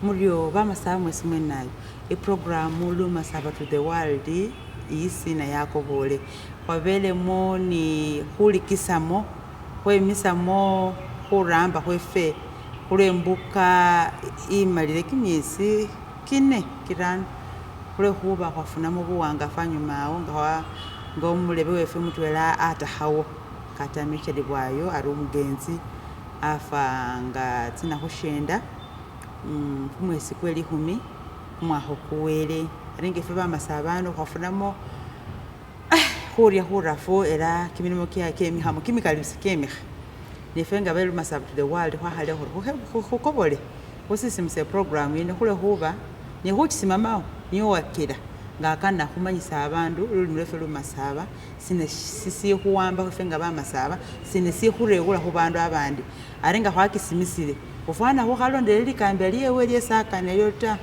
Mulio bamasaba mwesi mwenayo iprogramu lumasaba to the world isina yako bole kwabelemo ni hulikisamo kwemisamo huramba hwefe hulembuka imalile kimyesi kine kirano hulehuba hwafunamo buwanga fanyumawo nga omulebe wefe mutwela atahawo katamicheli bwayo ari umugenzi afa nga tsina hushenda kumwesi kwe 10 mwaho kuwele aringefe bamasabano hwafunamo hurya hurafu era kimilimo kemihamo kimikalibisi kemiha nefe nga belu masaba to the world hwahale hukobole husisimuse programu ine hule huba ni huchisimamao niyo wakila nga akana humanyisa abandu lulimi lwefe lumasaba sisi huwamba hufe nga bamasaba si huregula hubandu abandi aringa hwakisimisile ufana hukalondele likambe liyewe lyesakane lyota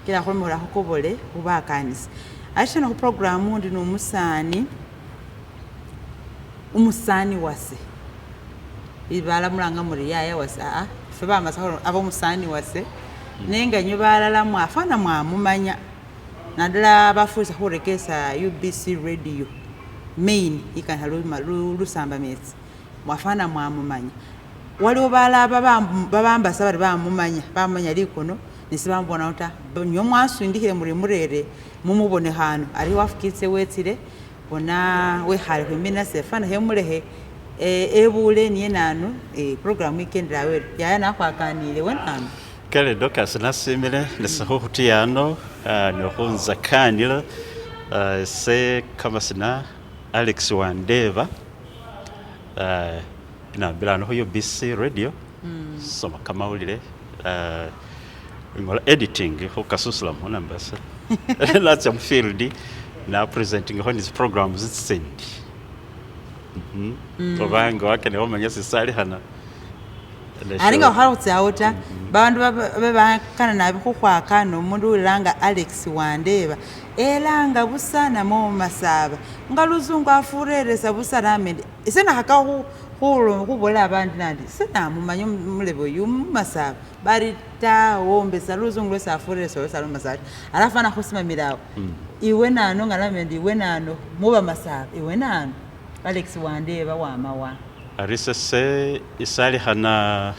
kila hulimola hukobole hubakanisa ashana hu programu ndi umusani wase ibala mulanga muri yaya wase fe bamasaba abo umusani wase nenga nyo balala mwafana mwamumanya nadala bafuza hurekesa UBC radio main ikana lusamba metsi mwafana mwamumanya waliwo bala babamba sabari bamumanya likono nisibambona uta nyo mwasundikire muri murere mumubone hano ari wafukitse wetsire bona we hali kwimina sefana hemulehe ebule niye nanu program ikendera we yaya nakwakanile wenanu kale dokas nasimile nesahuhutiyano nohunza kanila se kamasina Alex Wandeva na bilano huyo BC radio soma kamaulile editing hukasusula mona mbasa lots of field na presenting on his programs itsendi obanga wake ne omanya sisali hana aringa harutse auta bandu bebakana nabi huhwaka nomundu ulanga Alex Wandeva elanga busana mo masaba ngaluzungu afureresa busana amende isena haka hulo kubola abandi nandi sena mumanyo mulebo yumasaba bari ta wombe saluzungu lwesafureresa wesalo masaba arafana husima mirawo iwe nano ngalamende iwe nano muba masaba iwe nano Alex Wandeva wamawa arisese isali hana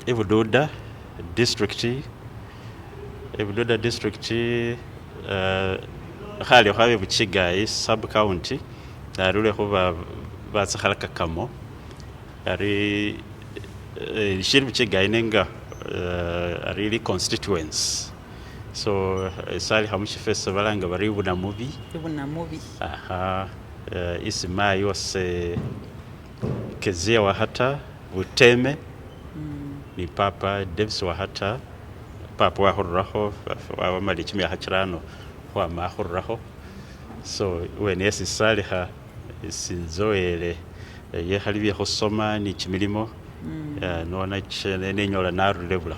Ibudoda district hali hawe buchigai sub county arule huba batsahalaka kamo ari shiri buchigai nenga ari constituents so isali hamushi festival balanga bari buna movie aha isima yose kezia wa hata Buteme ni Papa Davis wa hata Papa wa hurraho wa malichimi hachirano wa mahurraho so wenesi saliha sinzoele ye halibi hosoma ni chimilimo nona chene nenyola naru level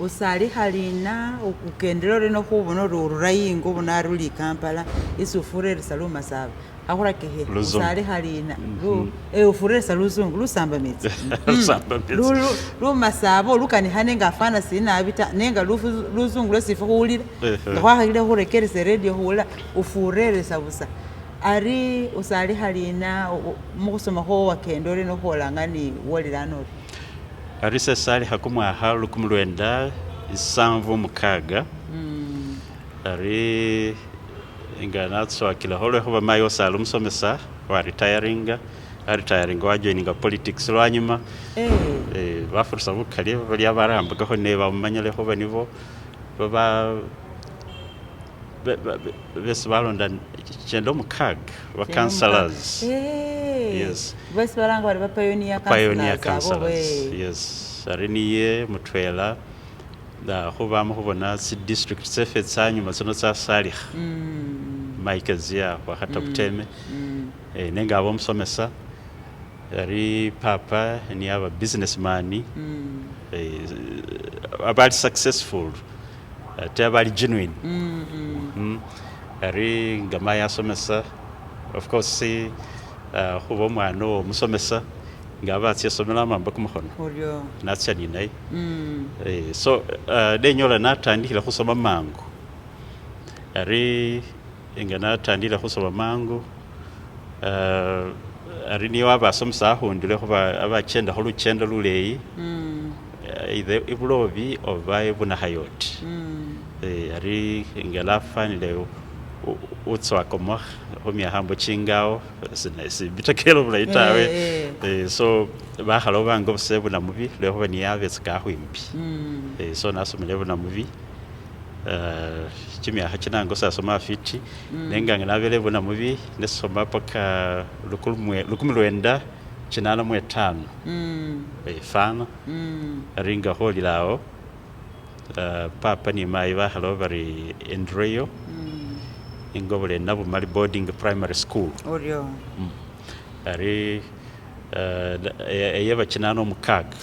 usali halina ukendero no kubona rurayingo bonaruli Kampala isufurere saluma saba ahura kehe usali halina ufurere luzungu lusamba metsi lu masabo lukani hanenga afana sina abita nenga luzungu lesifu hulira ngahagile hurekerese radio hula ufurere sabusa ari usali halina mukusoma ho wakendore no holangani wolirano arise sali hakumwa halu kumulwenda isanvu mukaga ari inganatso akila holo hoba mayo salum somesa wa retiring wa joining politics lwanyuma bafursa bukali bali abaramba ho neba mumanyale hoba nivo baba bese balonda chendo mukaga wa councillors yes bese balanga bali pioneer councillors yes ariniye mutwela da hoba mubona si district sefe tsanyuma sono tsa salih maikazia wa hata Buteme nenga abo musomesa ari papa ni aba businessman about successful tabali genuine ari ngama ya somesa of course hubo mwana musomesa nga batsia somela amamba kumukhono oryo natsia ninaye so nenyola natandikhila khusoma mangu ari nga natandile khusoma mangu ari niyo abasomesa akhundi lwekhuba abachenda khuluchendo luleyi either ibulobi oba ibunakhayoti ari nga lafanile utsowakomo khumyakha mbo chingawo sibitekelo bulayi tawe so bakhalobanga busa ebunamubi lwekhuba niye abetseka akhwimbi so nasomele ebunamubi chimyakha chinango sasoma afiti nenga nga nabele ebunamubi nesoma paka 1985 fana ringa kholilawo papa ni mayi bakhalo bari Andreyo ingobole Nabumali boarding primary school oryo ari eyeba kinano mukaga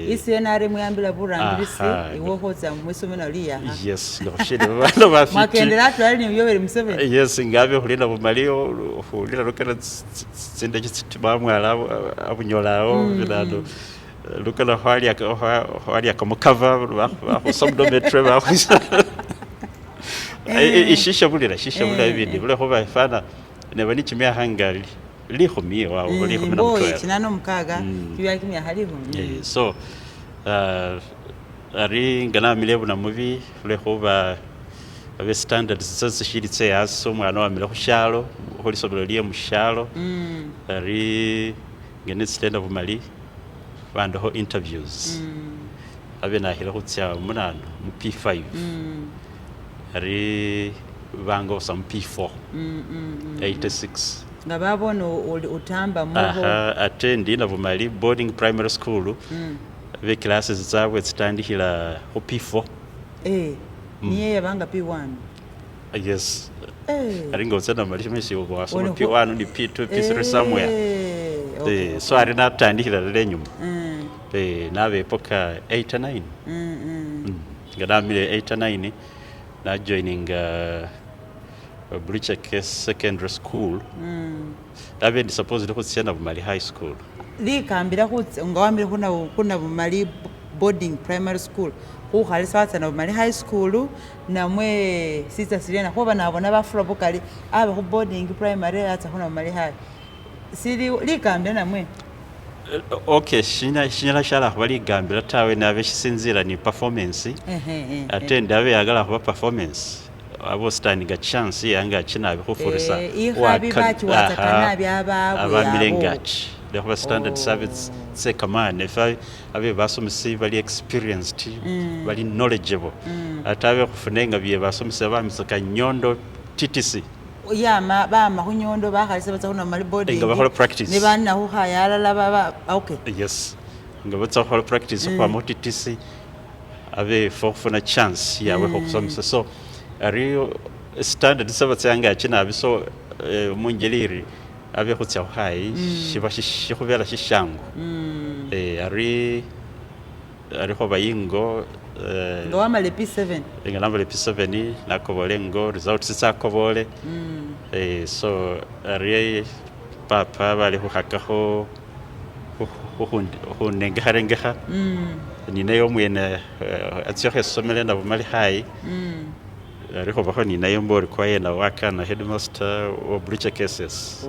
isi yenari muyambila burambirisi iwo khoza mwisomena liya yes ngoshede bano bafiti makendera twali ni yobere museveni yes ngabe khulina bumaliyo khulina lokana tsinde tsitba mwala abunyolawo bilado lokana khwali akamukava bakhusobdometre bakhwisa ishisha bulira ibindi bule khoba fana nebani kimya hangali likhumi wawo likhumi boye kinano mukaga kibya kimya halikhumi so ari ngana milebu na mubi lekhuba abe standards zazishilitse yaso umwana wamile khushalo khulisobelo liye mushalo ari ngene stand of mali bandoho interviews abe nahila khutsia munano mu P5 ari bango some P4 86 nga babona utamba muho attend na Bumali boarding primary school be classes zabwe zitandikira ku P4 niye yabanga P1 yes aringa utsana mali meshi wa so P1 ni P2 P3 somewhere so ari natandikira lenyuma nabe poka 8 9 ngadamile 8 9 na joining Blucheke secondary school abe ndi supposed to kutsena Bumali high school likambira khutse ngawambira kuna Bumali boarding primary school ukhali swatsa na Bumali high school namwe sister Sirena khoba nabona bafura bukali aba ku boarding primary atsa kuna Bumali high siri likambira namwe okay shinyala shala khbali gambira tawe nabe shisinzira ni performance attend abe yagala kuba performance abo standing a chance yanga chinabe khufurisa wabibachi watakanabi abamilengachi lekhuba standard service sekamane fa abe basomesi bali experienced bali knowledgeable atabe khufunenga bye basomesa bamisaka nyondo TTC yama bama kunyondo bakhalise batsa kuna Bumali boarding ngaba practice ne bana ho khayala baba okay yes ngaba tsa kholo practice kwa TTC abe for chance yawe khusomesa so ariyo standard sabatse yanga china biso mungeliri abe khutsa khai shiba shikhubela shishango ari kho bayingo ndo amale P7 ngalamba P7 nakobole ngo results tsakobole so ari papa bali khakakho hunengarengeha ninayo mwene atsiyokhe somele na Bumali high ariko bakho ninayo mbori kwa yena wakana headmaster wa Blucheke SS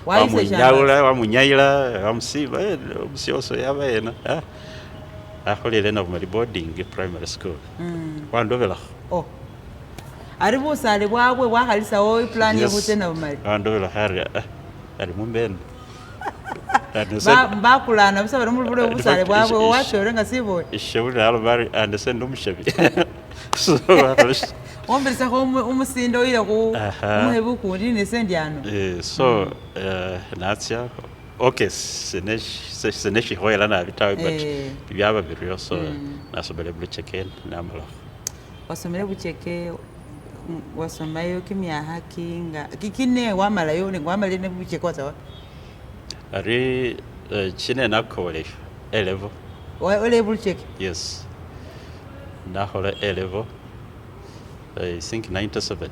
wamunyaila wamusiba umusioso yabayena akholele na Bumali boarding primary school wandobela ari busale bwabwe wakhalisa wo plan yo kutena Bumali wandobela ari mumbendo bakulana busa bari muri bule busale bwabwe wachore ngasibo ishebule halo bari understand umushabi so ombelisa ko umusindo ile ku umuhebu kundi nesendyano so natsia okay seneshi hoyela na bitawe but byaba biriyo so nasobele Blucheke namala wasomele Blucheke wasomayo kimyaha kinga kikine wamalayo ne wamale ne Blucheke kwaza ari chine na college A level ole Blucheke yes na hola A level I think 97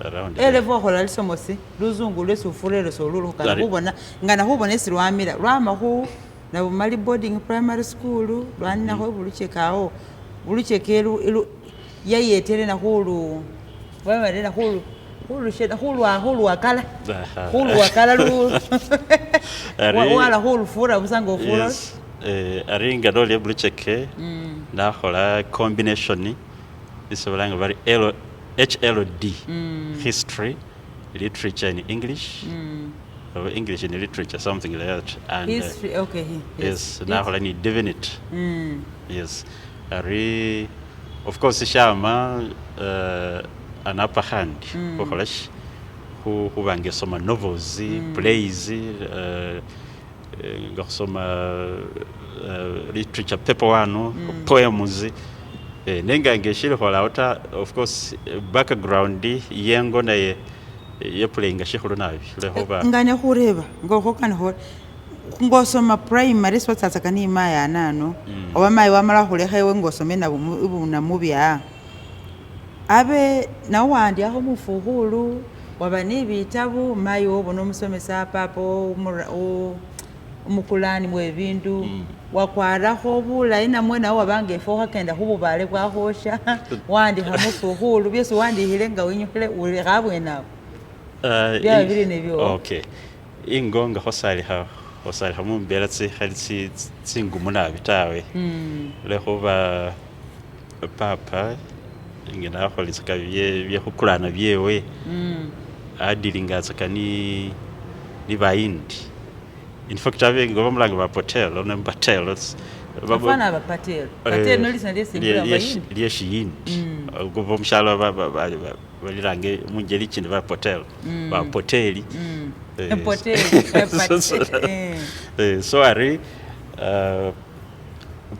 around elevo khola lisomosi luzungu lwesufulelo solulu kana khubona esi lwamila lwamakhu nabumali boarding primary school lwaninakho buluchekawo buluchekelu yayetere nakhulu bamalena khuluwakala wala khulufura busanga ofura ari ngano lye bulucheke nakhola combination isobolanga bari HLD history literature and English or English and literature something like that and history okay yes nakhola ni divinity yes ari of course shama an upper hand khokhola khuba ngesoma novels plays ngasoma literature paper wano poems nenga ngeshile khola uta of course background yengo naye yepulenga shikhulu nabi lehoba ngane khureba ngokhokana ho ngosoma primary swatsakani maya nano oba mayi wamala khulekhewe ngosome na mubya abe nawandi aho mufuhulu waba ni bitabu mayi obona omusomesa papo umukulani mwe bindu wakwarakho bulayi namwe nawe wabange foka kenda khububale bwakhosha wandi hamufuhulu byesi wandihile nga winyukhile uli khabwenawo bya bili nebyo okay ingonga khosaliha mumbela tsikhali tsingumu nabi tawe lekhuba papa ngena kholitsaka byekhukulana byewe adilingatsaka ni bayindi in fact abe ngoba mulanga ba Patel no Patel bafana ba Patel no lisande simbula bayindi lyeshiyindi ngoba mshalo balirange munjeli chini ba Patel ba Poteli so ari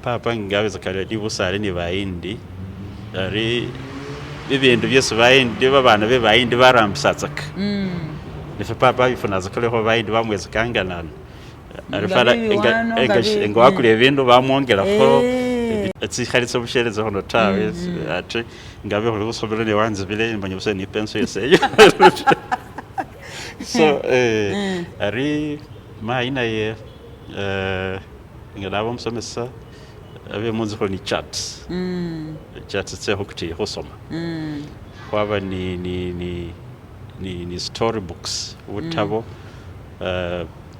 papa ngabeza kale dibusale ni bayindi ari ibintu byose bayindi babana be bayindi barambisatsaka nife papa bifunaza kale ho bayindi bamweza kanganana arifara ngo akule ibintu bamwongerako tsikhalitse bushereze hono tawe ati ngabe ho gusobera ne wanze bile mbanye buse ni penso yeseyo so ari maina ye ngaba musomesa abe munzi ko ni chat tse hokuti hosoma kwaba ni storybooks ubutabo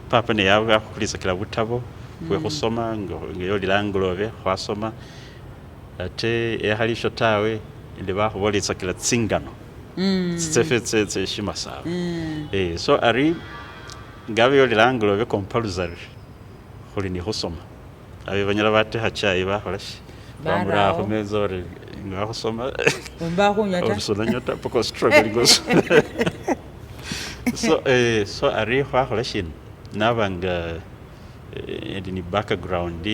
papa ne yawe akulisa kila butabo kwe kusoma ngeyo lilangulove kwasoma ate ehalisho tawe ndi baholitsa kila tsingano tsefetse shima sawa so ari ngabe yo lilangulove compulsory khuli ni hosoma abe banyala bate hachayi baholashi bamura khumezore ngahosoma mbahunyata usonanyota poko struggle goes so ari khwakholashin nabanga ni background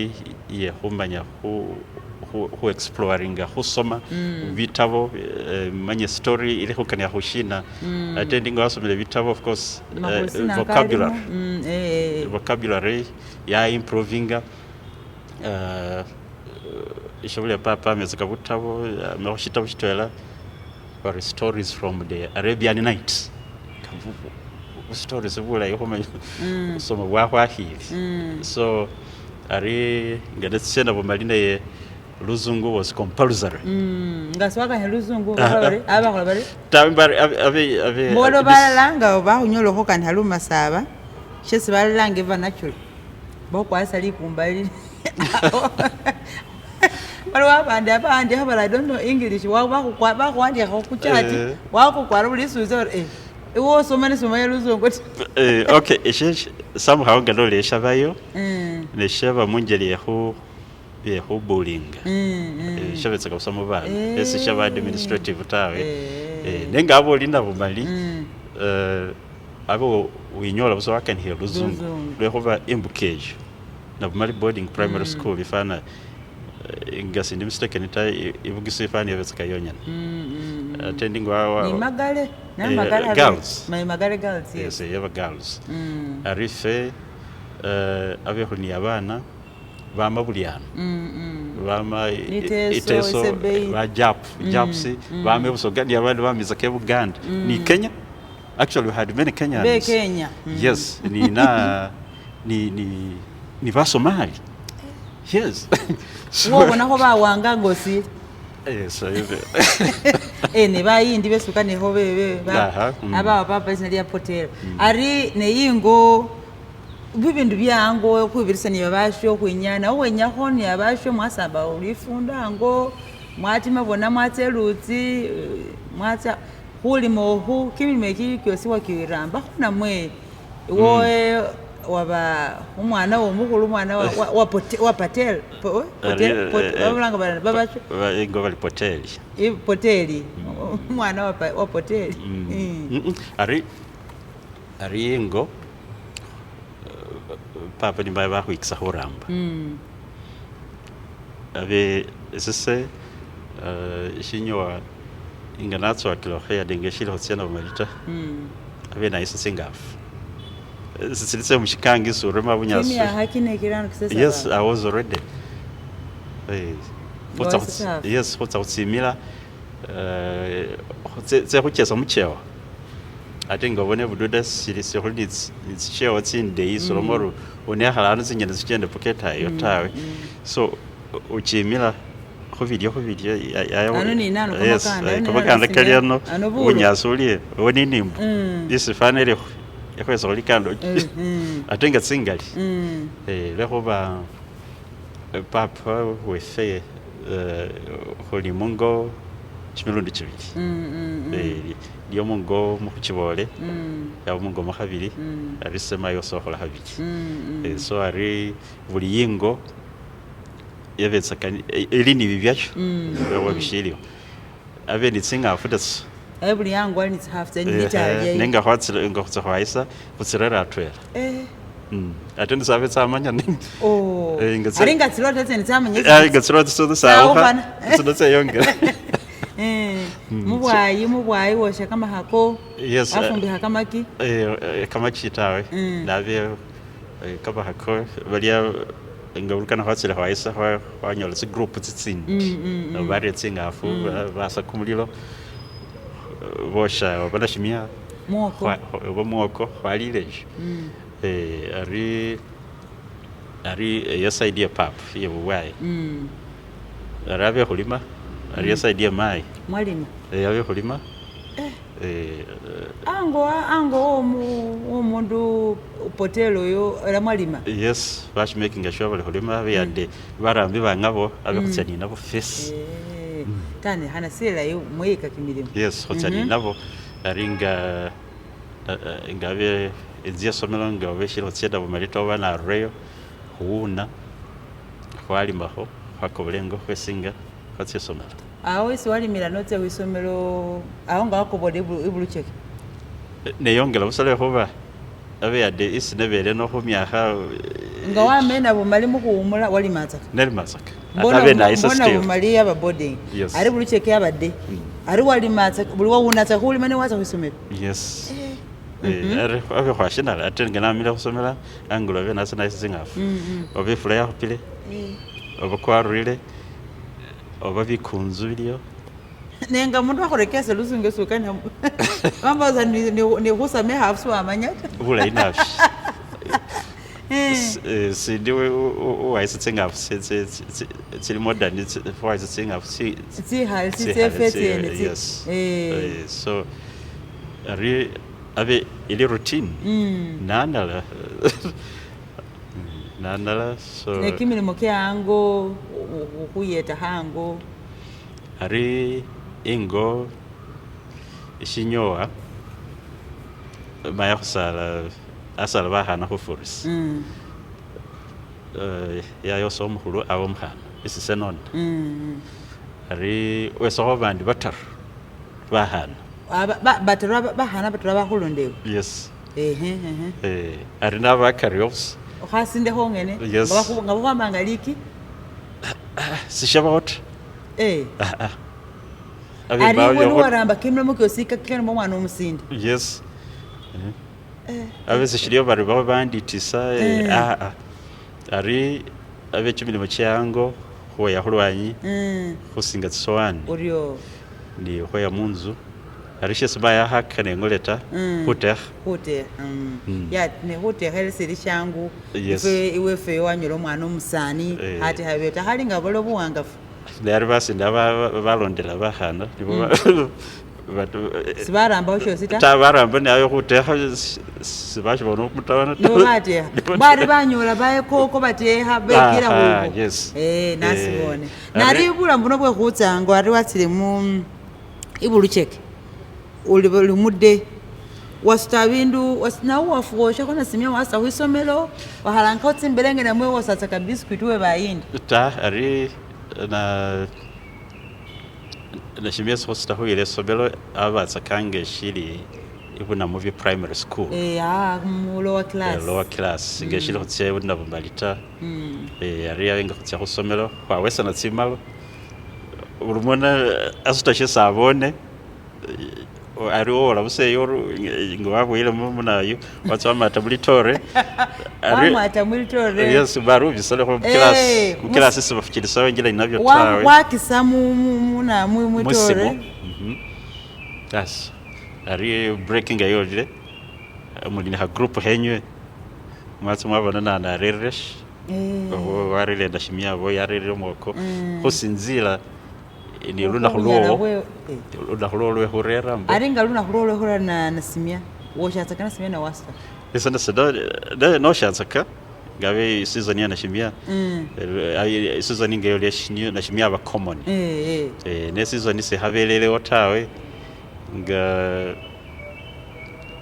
ye humanya hu exploring husoma vitabo manye story ile hukanya hushina attending wasomele vitabo of course vocabulary ya improving ishabule papa mezeka butabo mehoshita bushitwela or stories from the Arabian Nights stories bula yihoma soma bwahwahili so ari ngadetsena bomalina ye luzungu was compulsory ngaswaka he luzungu bari abakhola bari tambari ave modo balanga bahunyolo ho kan haluma saba shesi balanga vernacular bokwasa likumbali bali abandi habala I don't know English bakwandi kuchati wakukwara bulisuzo iwo somani somaya luzungu okay ishe somehow ngalole shabayo ne shaba munjeli yehu bullying shabetsa kusoma bana ese shaba administrative tawe nenga abo linda bumali abo winyola buso wakan here luzungu lehova imbukejo na bumali boarding primary school ifana ingasi ndi mistaken ita ibugisi ifana yabetsa yonyana attending wa ni magale na magale girls my magale girls yes you have girls arife abe huni abana bama buliano bama Iteso, iteso Isebei. ba japusi bama ebusoga ni abandi bamiza ke Buganda ni Kenya. Actually we had many Kenyans. Be Kenya. Yes, ni ba Somali. Yes. Wobo naho bawanga ngosi. Yes, Ne bayindi besuka neho bebe Aha, aba papa isina lya potera ari neyingo bibindu byango kwibirisania babasho kwinyana wenyaho ni abasho mwasaba ulifunda ngo mwati mabona mwatselutsi mwatsa hulimo hu kimime kyosi wakiramba khuna mwe woe waba umwana womukhulu umwana wa patel babulanga babasho ngo bali poteli. poteli umwana wa poteli ari ngo papa ni baba kwikisa horamba abe sese shinyo inganatso akilohea dengeshilo hotsiana bumalita abe na isa singafu sitse mushikangi sure mabunyaso kimi ya hakine kirano kisesa. Yes, I was already yes hotsa utsimila tse kuchesa muchewa ate ngabone bududa sirisi holits chewa tsinde isolomoro one halano tsinyene tsichende poketa yo tawe so uchimila ko video ano ni nano kamakanda kaliano unyasulie woni nimbu isifanele yakwesa kulikando atenga tsingali lehoba papa wefe holimungo chimilundi chibili liyo mungo mukuchibole ya mungo makabili arisema yosohola habili so ari buli yingo yabetsakani elini bibyacho wabishiliyo abe nitsinga afudatso buli yango ali nitshafte nitaje nenga hwatsira ngahwaisa kutsirera atwela ate ndisabe tsamanya ni aringa tsilota tsene tsamanya ngatsirota so sawa tsinotse yonga mubwayi wosha kama hako yes afumbi hakamaki kama chitawe nabye kama hako balia ngabulukana hwatsira hwaisa hwanyola tsi group tsitsini nobari tsinga afu basa kumulilo bosha banashimia mwoko hwalileje ari yes idea pap yebuwaye arabe hulima ari yes idea mai mwalimu yabe hulima ango omundu potelo yo era mwalima yes bash making sure bali hulima biyade barambi bangabo abe kutsani nabo face tane hana sela yo mweka kimilimo yes kutsani nabo aringa ngabe ezia somelo ngabe shiro tseda bumalito bana reyo huuna hwalimaho hakobulengo hwesinga hatse somelo aho isi walimira notse wisomero aho ngakobode ibulucheke neyongela busale hoba abe yade isi nebere no humyaha nga wamena bumali mukuumula walimatsaka nelimatsaka atabe na isa skill bona bumali aba boarding ari bulucheke abadde ari walimatsaka buli wawunatsa kulimane watsa kwisomero yes abe hwashina atengana mira kusomera angulo abe nasa na isi zingafu obe fula ya hopile obe kwarulile oba bikunzu biliyo nenga mundu akorekese lusunge sukana bambaza ni husame hafsu amanyata bula inafi sindiwe waisa tsengafu tsili modern waisa tsengafu si hal si sefete yes so ari abe ili routine nandala so nekimilimo kyango ukuyeta hango ari ingo ishinyoa maya kusala asala bahana hufuris ya yoso muhulu abo mhana isisenon ari weso bandi batar bahana batara bahana batara bahulondewe yes ari nabakarios khasinde hongene ngabo bamangaliki sishabot ari wali waramba kimle mukosika kene mwana omusindi yes abe sishiriyo bari babanditisa ari ab'ekimilimo kyango khuweya khulwanyi khusinga tsisowani uryo ni khweya munzu ari shesi bayakhaka neng'ole ta khutekha khutekha ya ne khutekhele sili shangu Yes. iwefe wanyola omwana omusani hatekha beta khali nga bola buwangafu nari basinde balondela bakhana nibo sibarambawo shosi ta ta baramba nayo khutekha sibashibona okumutawana nibo batekha bari banyola bayekoko batekha bekila huko yes nasibone nari bulamu buno bwekhutsanga ari watsile mu ibulucheke uli mudde wasuta bindu nawo wafuoshako nasimia wasa khwisomelo wahalanka tsimbelenge namwe wasatsa kabiskuit we bayindi ta ari nashimia sosita khuyila esomelo abatsakange shili ibuna mu bya primary school mu lower class lower class ngeshili khutsia ibuna bumalita ari abenga khutsia khusomelo khwawesana tsimalo buli mwana asuta shesabone ari ola buseyo nga wabuyile munayo watswamata mulitore wamata mulitore yes baru bisale ko class sibafukilisaho ngila inavyo tawe wakisa muna mutore yes ari breaking ayodile mulini ha group henywe mwatsi mwabona na reresh warile ndashimia bo yarire moko khusinzira ni luna khulo lwe khurera mbo ari nga luna khulo lwe khurera na simia woshatsaka na simia na wasta isana sada no shatsaka gabe season ya na shimia season ngeyo le na shimia ba common ne season se habelele otawe nga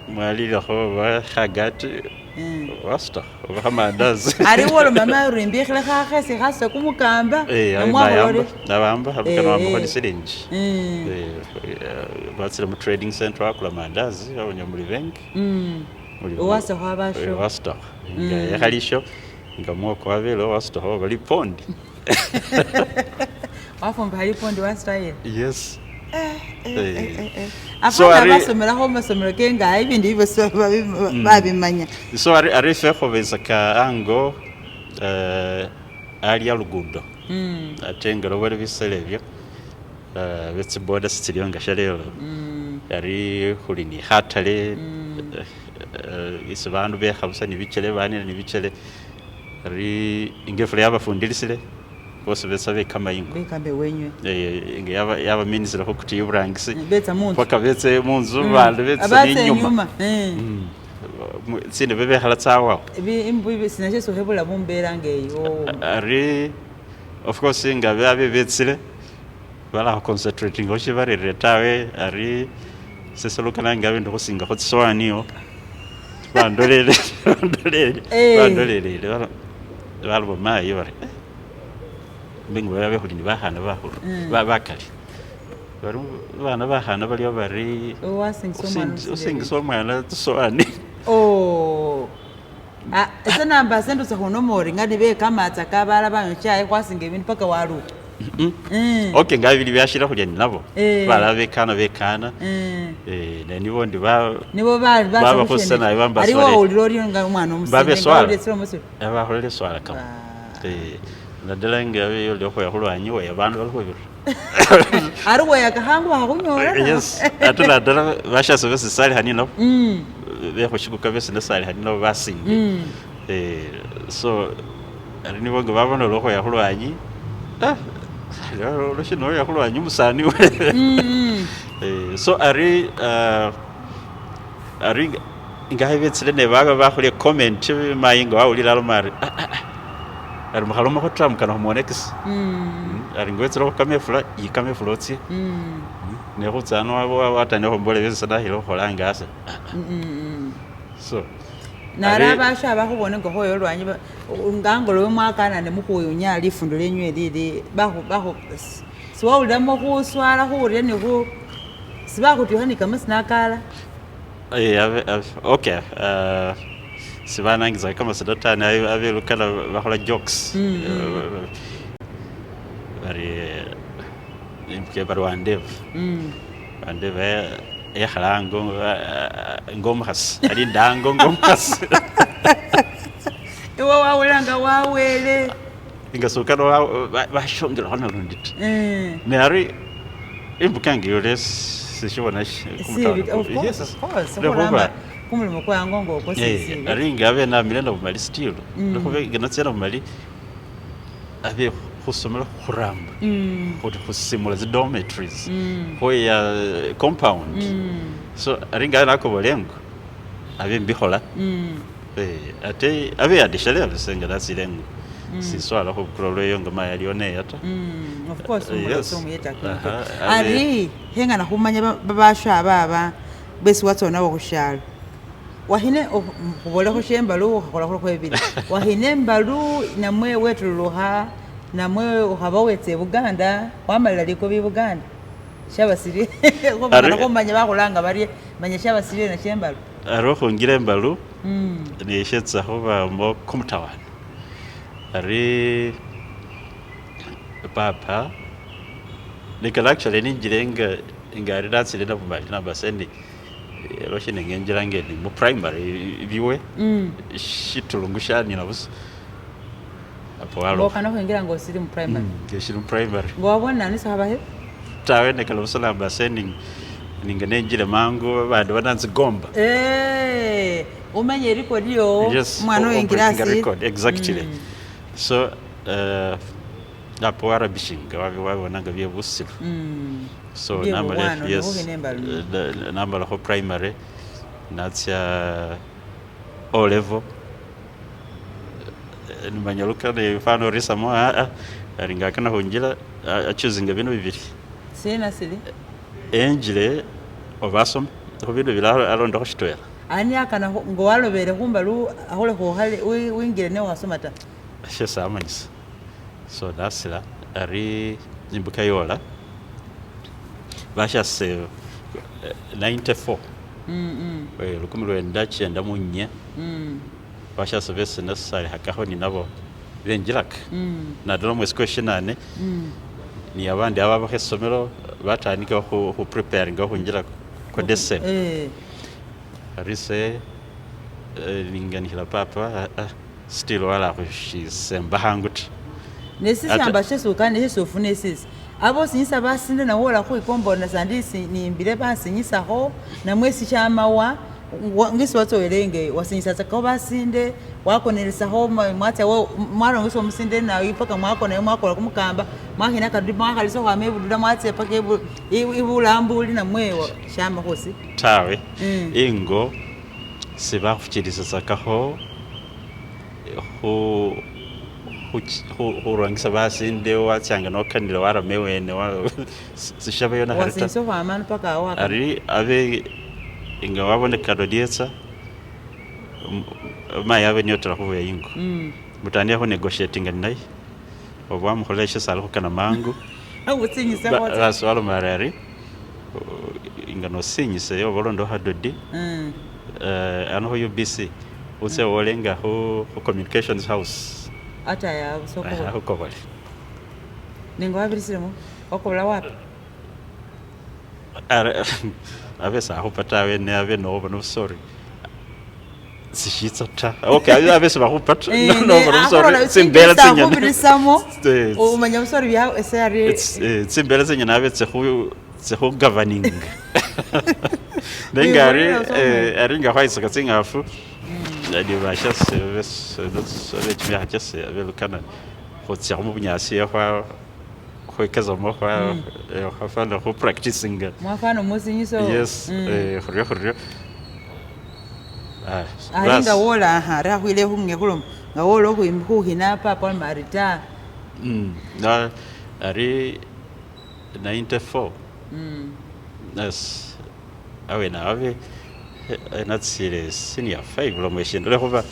mwalira kho ba khagati wasta obamandazi ari wolo mama urimbikhle khase khase kumukamba namwabole nabamba habukana wambo sirinji batsira mu trading center akula mandazi abanya muri bank wasta khwabasho wasta nga yakhalisho nga mwoko wabelo wasta ho bali pondi wafomba hali pondi wasta ye yes afana basomera ho masomero kenga ibindi hivyo so babimanya so ari fekho bezaka ango ali alugudo atengero bari biselebyo betsi border still nga shalelo ari khulini hatale isibandu bekhabusa ni bicele bane ni bicele ari ingefule yabafundilisile bose besabe kamayingo bekambe wenywe inge yaba minister ho kuti yubrangisi betsa munzu paka betse munzu bande betsa n'inyuma sine bebe halatsawa imbu sinaje so hebula bumbera ngeyo ari of course inga babe betsile bala concentrating oshi bari retawe ari sesolukana ngabe ndo kusinga khotswaniyo bandolele balo mayi bari bingu babe khulini bahana bahulu bakali bari bana bahana bali bari usingiswa mwana tswani esa namba sendo sakhono mori ngadi be kamatsa kabala banyo chaye kwasinga ibintu paka walu okay ngabili byashira khulya nabo bala bekana nani bondi nibo baba khosana ibamba ari wo uliro nga umwana umusinga aba khulele swala kama nadala ngabe yo lekho ya khulwanyi we abantu balikhobira ari we yakahangu bakunyora yes atula dala basha service sali hanino bekho shikuka bese na sali hanino basingi so ari nibo ngababona lekho ya khulwanyi lo shino ya khulwanyi musani we so ari ngahebetsile ne baga bakhule comment mayinga wawulira alomari ari mukhaloma khotramukana khumonekisi ari ngwetsera khukamefula yikamefula otsie ne khutsana watane khombole bese nahilo kholanga ase so nara basha bakhubone ngo hoyo lwanyi ngangolo mwakana ne mukhuyo nya lifundo lenywe lili bakho siwawulamo khuswala khurya ne khu sibakhutyuha kama sinakala okay sibanangiza kama sidatani abelukana bakhola jokes bari imke barwande yakhalango ngomkhasi ali ndango ngomkhasi iwe wawelanga wawele ingasoka no bashongera hano rundita ne ari imbukangi yole sishobona of course kuramba kumulimo kwango ngoko sisi ari ngabe na milenda bumali still ndikuve ganatsera bumali abe kusomera kuramba kuti kusimula zi dormitories hoya compound so ari ngabe nako bolengo abe mbihola ate abe adishale abisenga natsilengo siswala ko kurolweyo ngoma yalione yata of course umuyeta ari henga na kumanya babasha baba besi watsona bokushalo wahine ubole ko shembalu ukakola ko kwebiri wahine mbalu namwe wetuluha namwe uhabawetse Buganda wamalira liko bi Buganda shabasiri ko bana ko manya bakulanga bari manya shabasiri na shembalu aroho ngire mbalu ni shetsa hoba mo kumtawana ari papa nikala actually ninjirenga ingari datsile na bumali na basendi roshine ngenjira ngeni mu primary biwe shitulungushani na busa apo alo bokana kwingira ngo siri mu primary ngeshiri mu primary ngo wabona nisa habahe tawe nekala busala basendi ningenenjire mango bandi bananze gomba umenye record yo mwana wengirasi record exactly so apo arabishinga wabonanga bye busiro so namale yes namala ho primary natsia O level nimanyaruka ne fano risamo aringa kana honjira achuzinga bino bibiri sina sili enjile obasom ko bino bilaro alonda ko shitoya ani akana ngo walobere kumbalu ahole ko hale wingire ne wasomata shesa amanyisa so dasila ari nimbuka yola basha se 94 lukumi lwenda cyenda munye basha se bese nasari hakaho ni nabo benjiraka na dolo mwezi kweshinane ni abandi aba bakesomero batanika ko prepare ngo hunjira ko dese arise linganira papa still wala ko shisemba hangut nesisi ambasheso kandi hesofu nesisi abo sinyisa basinde na wola ko ikombo na sandisi ni mbire basinyisa ho na mwesi chamawa ngisi watsoelenge wasinyisa tsako basinde wakonelisa ho mwatya wo mwaro ngiso musinde na ipaka mwako na mwako kumukamba mwahina kadri mwakaliso kwa mebududa mwatya pake ibulambuli na mwewa shama hosi tawe ingo siba kuchirisa tsakaho ho urangisa basinde watsanga no kanira waramewene sishabayo na harita wasinso kwa amana paka waka ari abe inga wabone kadodietsa mayabe nyotra kuvuya ingo mutani aho negotiating nayi obwa muholesha salo kana mangu utsinyisa kwa raswalo marari inga no sinyise yo bolondo hadodi ano ho UBC use wolenga ho communications house ata ya soko huko bali ningo wabirisiremo okola wapi abesa ahupata wene ave no sorry sishitsa ta okay abesa bahupata no sorry simbela tsinya kubirisamo umanya sorry bya esari simbela tsinya nabe tsehu governing nengari aringa kwaisa katsinga afu ndi basha service that's le just velukana hotsya mu bunyasi kwa kwekaza mo kwa hafana ko practicing mwafano musinyiso yes khuryo aringa wola hara hwile humwe kulom ngawolo kuhina papa marita na ari 94 yes awena ave natsire senior 5 lo mweshendo lehoba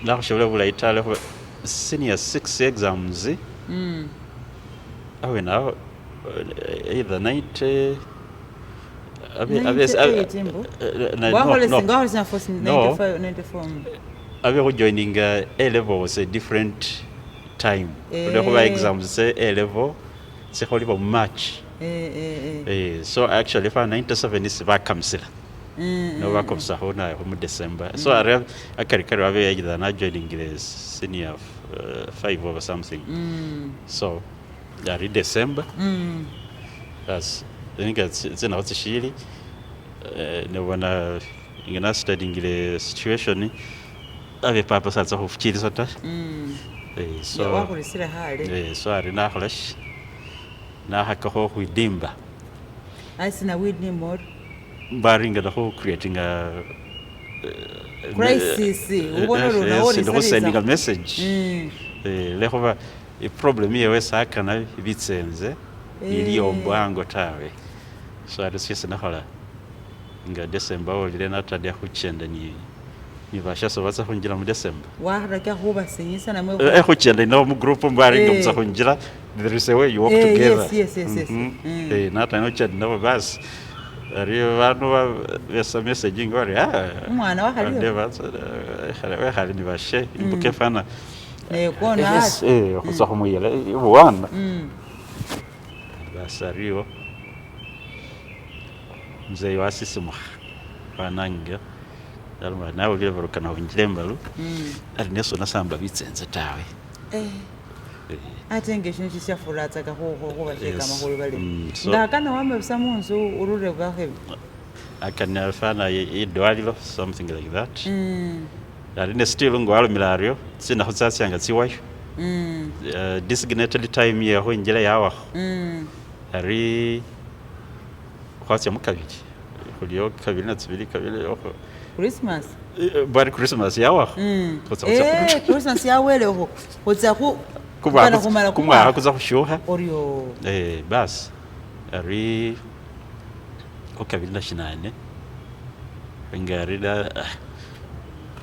la shobole bula itale ho senior 6 exams awena either 90 abe ko joining A level was a different time lehoba exams say A level se holiba March so actually for 97 is back kamsila no bakobusaho nayo mu December so ari akarikari babe yagiza na joining senior 5 or something so ari December that's I think it's in out shiri no wana ingana studying the situation ave papa satsa ho fukiriza ta so wakulisira hale so ari na holash na hakaho kuidimba asina widni more baringa the whole creating a crisis ubona rona ori sending a message lehova a problem here wesa kana bitsenze ili ombango tawe so ari sisi na hola nga December olire natadya kuchenda ni bashaso baza kunjira mu December waharaka huba sinyisa na mwe kuchenda no mu group mbari ndo muza kunjira there is a way you walk together yes nata no chenda no bas ari vanu vesa messaging ori umwana wakaliyo we hari ni bashe imbuke fana kona kuza kumuyela ibwana basariyo mzee wasisimu banange alma nawe vile barukana hunjilembalu ari neso nasamba bitsenze tawe atenge shintu kishafuratsa ko basheka mahoro bali ndakana wame bisamunzu urure bwahe akana fana idwalilo something like that ari ne still ngwalo milario sina hutsatsanga tsiwayo designated time ya honjira yawa ari kwatya mukabiri kuliyo kabiri na tsibiri kabiri oho Christmas bari Christmas yawa Christmas yawele oho kutsa ku kumwa kuza kushuha oryo bas ari ko kabiri na shinane ngari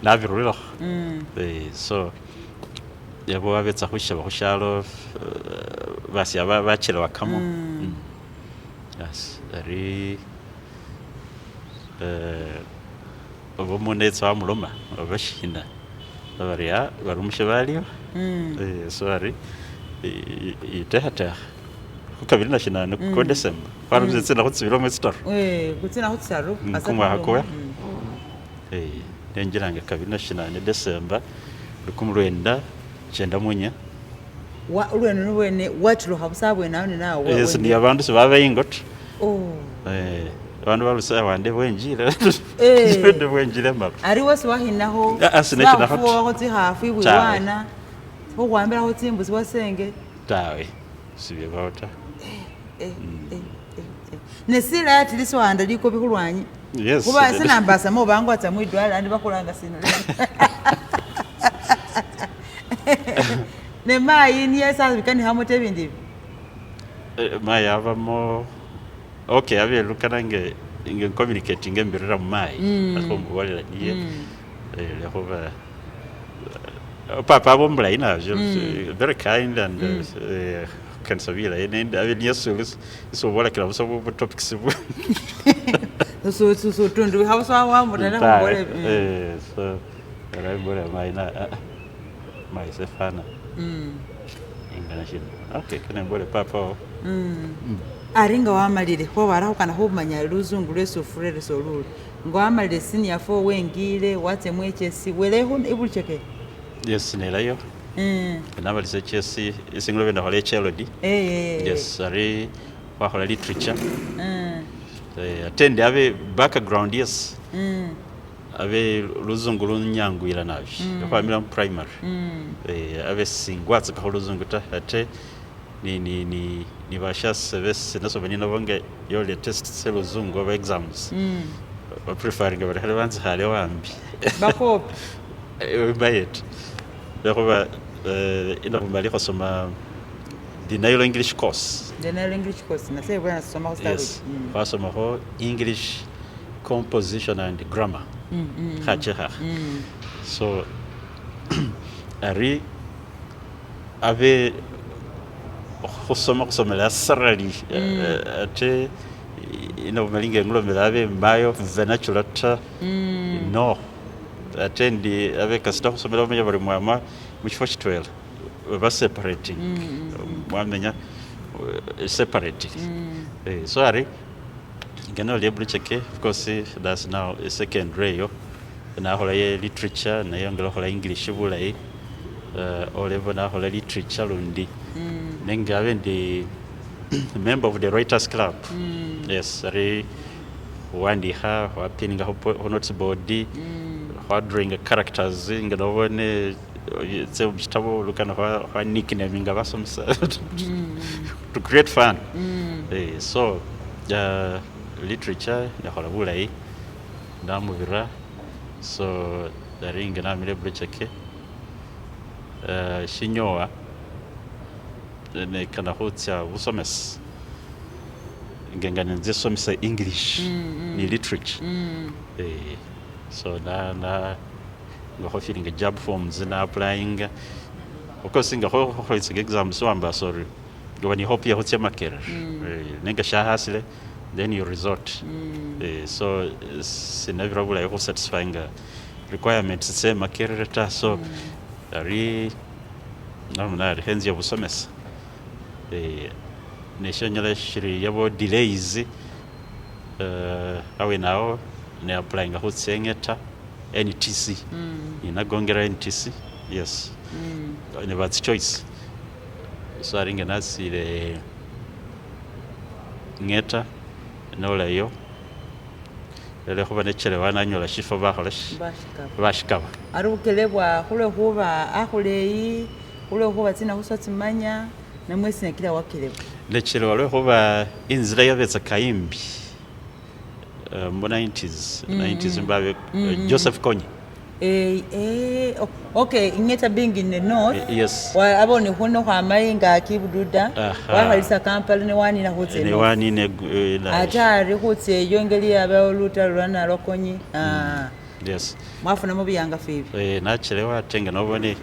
na virulilo so yabo abetsa kusha bakushalo basi abachira bakamo yes ari obumunetsa amuloma abashina baria barumushe balio sorry itehata kukabiri na shinane ko December barumze na kutsibira mu star kutsina kutsaro kumwa hakoya nenjiranga kabiri na shinane December rukumurwenda chenda munya wa ulwene nubwene watlo habusabwe nawe yes ni abantu sibabe ingot abantu barusa wande bwenjira ndende bwenjira map ari wose wahinaho asineke na hot ho hafi ibwana ho kwambira ho tsimbuzi wasenge tawe sibe bauta nesira ati liswanda liko bikulwanyi yes kuba sinambasa mo bangu atsamwidwala andi bakulanga sino ne mai ni yesa bikani hamote bindi mai avamo okay abe lukana nge communicating mbirira mai akombo wale die lehova papa bombla ina very kind and can savila and abe yesu so wala kila so topics so tundu hausa wa mutana mbole so era mbole mai na mai sefana ingana shino okay kana mbole papa aringa wamalire ho baraho kana ho manya luzungu leso frere so lulu ngo amalire senior 4 wengire watse mwechesi weleho ibucheke yes nelayo nabalise chesi isinglo benda hole chelodi yes ari wa hole literature attend ave background yes ave luzungu lunyangwira nabi kwa mira primary ave singwatsa ka luzungu ta ate ni basha service naso benina bonge yo latest seluzungu of exams preferring about relevance hale wambi bakop bayet lekuba ina kumbali kusoma the Nile English course na sasa bwana soma ko start basoma ho English composition and grammar hacha so ari ave kusomela sarali ate ina malinga ngulo melabe mbayo venachulata no atendi avec asta kusomela menya bari mwama mu kifo kitwela ba separating mwamenya separating so ari ngana lebucheke of course that's now a secondary yo nahola ye literature nayo ngalohola English bulayi olevo nahola literature lundi nengabe ndi member of the Writers Club. Yes, ari wandiha wapininga ho notes board drawing characters nganobone tse ubitabo lukana wa nickname ngabasomsa to create fun. So literature nahola bulayi ndamubira so daringa namire bucheke shinyowa ne kana hotya busomesa ngengane nzisomesa English ni literature so na ngaho feeling a job forms na applying of course ngaho it's exams so amba sorry when you hope you hotya makera nenga shahasile then you resort so sinavira bula yo satisfying requirements se makera ta so ari namna henzi ya busomesa neshonyala shiri yabo delays awe nao ne applying hotsengeta NTC inagongera NTC yes ne bats choice so aringa nasire ngeta nola yo lele kuba nechelewa nanyola shifo bashikaba ari ukelebwa kule kuba akuleyi kule kuba tina kusatsimanya namwesi nakira wakelebwa lechelewa lwe kuba inzira yabetsa kayimbi mu 90s mbabe Joseph Kony okay ingeta being in the north yes wa abone huno kwa mainga kibududa wa halisa Kampala ne wani na hotse ne wani ne atari hotse yongeli abaoluta lwana lokonyi yes mwafuna mu byanga fibi nachelewa tenga nobone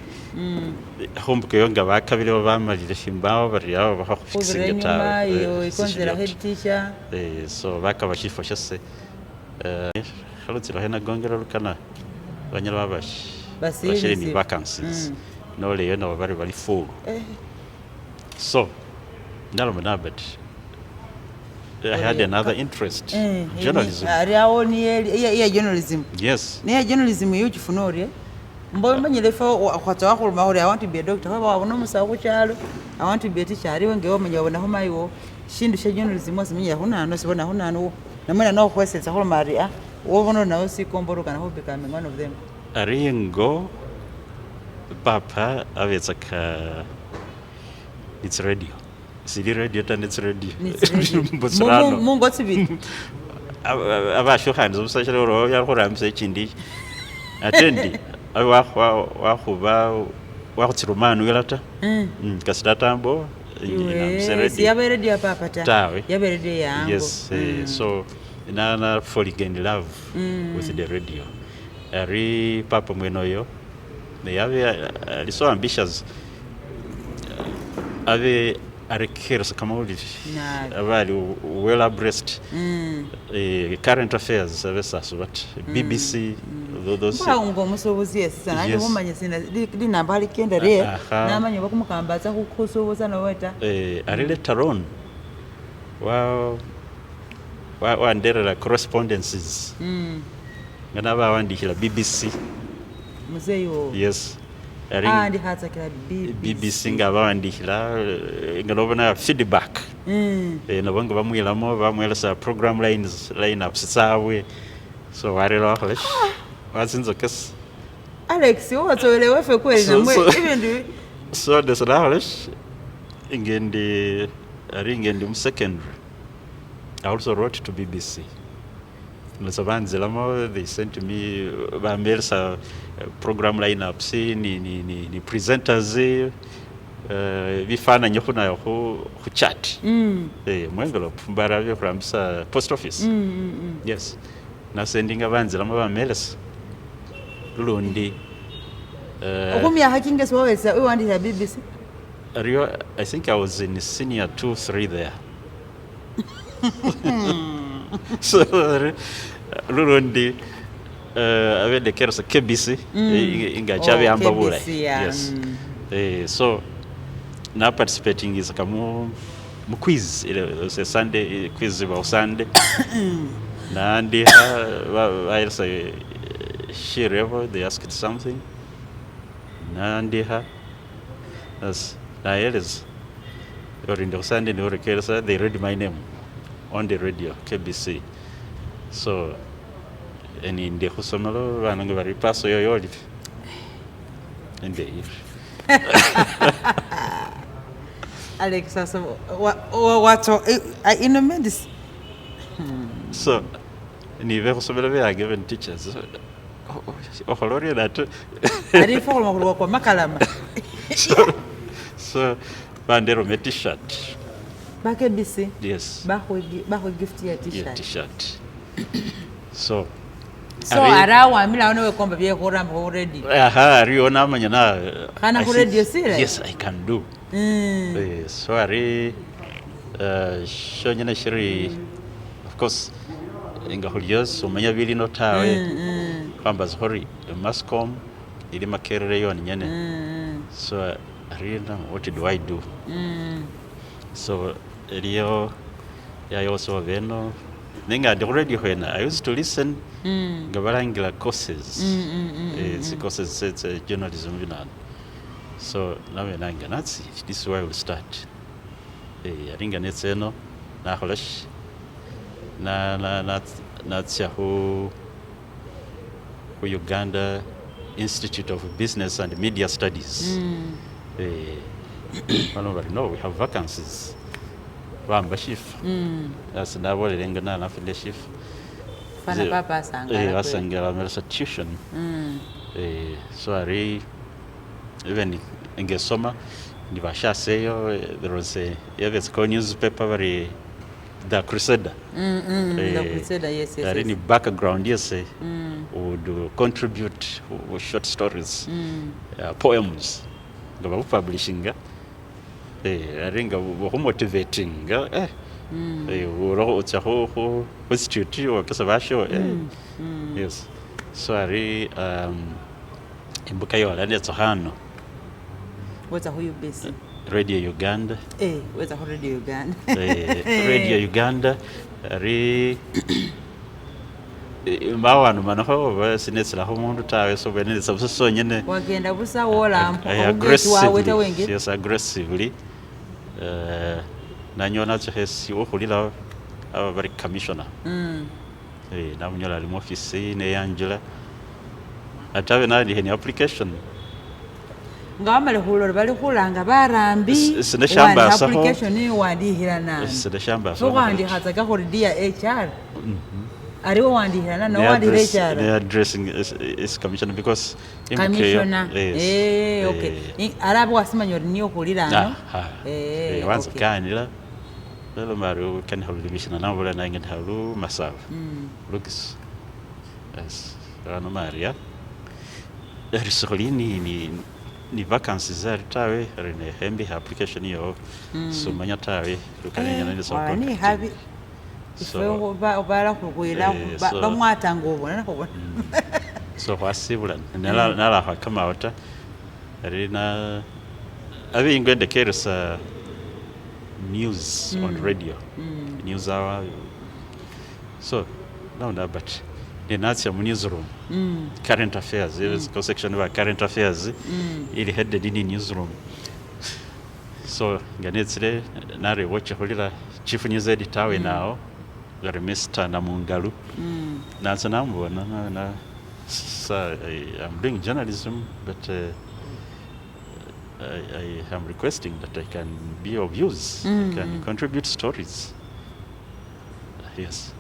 humbuke yonga bakabire bamalire shimbaho bari yabo bakufixingeta yo ikonzera head teacher so bakabashifo shose halutira hena gongera lukana banyala bashire ni vacancies no le yona bari full so nalomanabet I had another interest journalism journalism yes ne journalism yuchifunore mbo manyele fo akwata wakuluma ori I want to be a doctor baba wabona musawo cyalo I want to be a teacher ariwe ngewo menya wabona ho mayiwo shindu sha journalism wasimenya huna no sibona huna no namana no kweseza ho maria wobona nawo sikomboro kana ho become one of them aringo papa avetsaka it's radio sili radio and it's radio mungo tsibi abasho hands ubusashira ro yakuramse chindi atendi wa kutsirumanu yelata kasidatambo si yaberedi papa ta yaberedi yango yes so inana fall again love with the radio ari papa mwenoyo ne yave so ambitious ave arekersa kama uli abali well abreast current affairs services but BBC those ngo musobozi yesana anje mumanye sina linamba likenda re namanye bakumukambaza kukusoboza no weta ari later on wa ndera correspondences ngana bawandikira BBC muzeyo yes and hatsa kila BBC ngabawandikira ngalobona feedback nabonga bamwelasa program lineups sawe so warelo akhle wazinzo kes Alex watsowelewe fe kweli namwe even so the salash ingendi secondary I also wrote to BBC they sent me bamelsa program lineups ni presenters bifana nyokuna yo chat mwengelo pumbara byo from post office yes na sending abanzela bamelsa lundi okumya hakinge swaweza we want to BBC I think I was in senior 2-3 there so lundi avede kersa KBC ingachabe ambabula yes so na participating is kamu quiz a Sunday quiz about Sunday nandiha vairisa shirevo they asked something nandiha as naeleza orinde Sunday norekeresa they read my name on the radio KBC so eninde khusomelo vanange vari paso yoyoli ende Alex, so what in medicine? So, nive khusomela be are given teachers. Okholori that. Ari follow mo kwa makalama. So, bandero me t-shirt. Bake bisi. Yes. Ba ho gift ya t-shirt. Yeah, t-shirt. So arawa mila ono we komba bye khoramba already. Aha, riona amanya na. Kana ku radio sile? Yes, I can do. So ari shonyana shiri of course inga hulios umenya bili no tawe kwamba zhori mascom ili makerere yo nyene so ari what do I do so Rio ya also veno ninga the radio when I used to listen gabarangila courses it's courses it's journalism vinan so nawe nanga natsi this is where we'll start aringa netseno na holash na tsia hu Uganda Institute of Business and Media Studies no we have vacancies vamba shift as na wale lenga na file shift fana papa sangala asangala melsa tuition so ari even ingesoma ndivashaseyo there was a Evans newspaper very the Crusader the Crusader yes there any background yes would contribute short stories poems ngaba publishing aringa motivating uro utsaho institute wakasabasho yes so ari imbuka yola ndetso hano what's who you busy Radio Uganda what's Radio Uganda Radio Uganda ari mawanu manaho basinetsela ho mundu tawe so benene sabuso nyene wagenda busa wola mpo yes aggressively nanyona chesi okhulila aba bari commissioner namunyola ali mu office ne Angela atawe nali heni application ngamale huloro bali khulanga barambi sinashamba saho application ni wandihira nani sinashamba so wandi hataka khori dia HR ariwo wandihira no wandihira HR they addressing is commissioner because commissioner okay arabo wasimanyori niyo khulirano once kanila lelo maru kan holu commissioner na wala na ngenda halu masawa lukis yes ano maria risolini ni vacancies za tawe rene hembi application yo so manya tawe lukanya nani so ni habi so ba kukwira bamwata ngobo na ko so wasibula nala kama wata rina abi ingwende keresa news on radio news hour so now but the newsroom current affairs there is a section about current affairs ili headed in newsroom so ganetsile nare watch holila chief news editor we now the Mr. Namungalu nansa nambona na so I'm doing journalism but I am requesting that I can be of use can contribute stories yes